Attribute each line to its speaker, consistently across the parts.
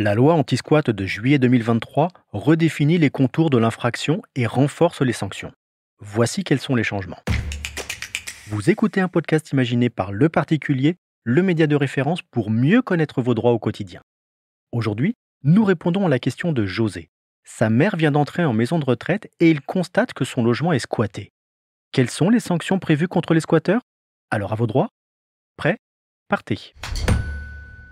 Speaker 1: La loi anti-squat de juillet 2023 redéfinit les contours de l'infraction et renforce les sanctions. Voici quels sont les changements. Vous écoutez un podcast imaginé par Le Particulier, le média de référence pour mieux connaître vos droits au quotidien. Aujourd'hui, nous répondons à la question de José. Sa mère vient d'entrer en maison de retraite et il constate que son logement est squatté. Quelles sont les sanctions prévues contre les squatteurs ? Alors à vos droits ? Prêts ? Partez.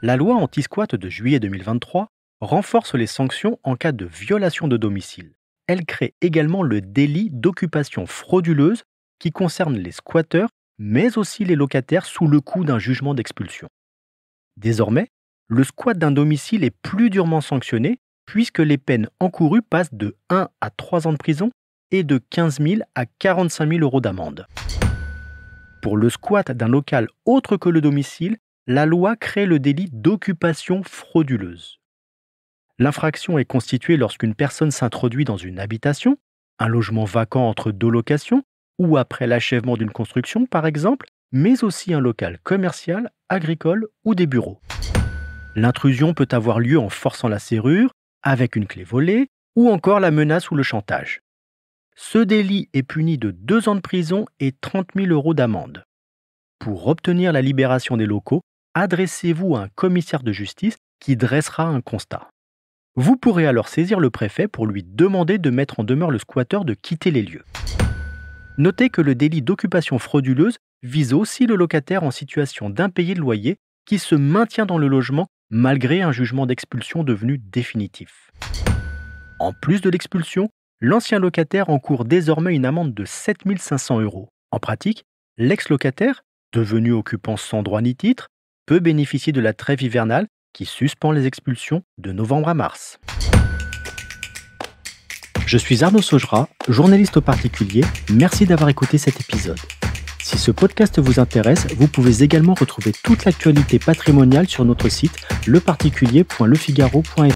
Speaker 1: La loi anti-squat de juillet 2023 renforce les sanctions en cas de violation de domicile. Elle crée également le délit d'occupation frauduleuse qui concerne les squatteurs, mais aussi les locataires sous le coup d'un jugement d'expulsion. Désormais, le squat d'un domicile est plus durement sanctionné puisque les peines encourues passent de 1 à 3 ans de prison et de 15 000 à 45 000 euros d'amende. Pour le squat d'un local autre que le domicile, la loi crée le délit d'occupation frauduleuse. L'infraction est constituée lorsqu'une personne s'introduit dans une habitation, un logement vacant entre deux locations, ou après l'achèvement d'une construction par exemple, mais aussi un local commercial, agricole ou des bureaux. L'intrusion peut avoir lieu en forçant la serrure, avec une clé volée, ou encore la menace ou le chantage. Ce délit est puni de 2 ans de prison et 30 000 euros d'amende. Pour obtenir la libération des locaux, adressez-vous à un commissaire de justice qui dressera un constat. Vous pourrez alors saisir le préfet pour lui demander de mettre en demeure le squatteur de quitter les lieux. Notez que le délit d'occupation frauduleuse vise aussi le locataire en situation d'impayé de loyer qui se maintient dans le logement malgré un jugement d'expulsion devenu définitif. En plus de l'expulsion, l'ancien locataire encourt désormais une amende de 7 500 euros. En pratique, l'ex-locataire, devenu occupant sans droit ni titre, peut bénéficier de la trêve hivernale qui suspend les expulsions de novembre à mars. Je suis Arnaud Saugera, journaliste au Particulier. Merci d'avoir écouté cet épisode. Si ce podcast vous intéresse, vous pouvez également retrouver toute l'actualité patrimoniale sur notre site leparticulier.lefigaro.fr.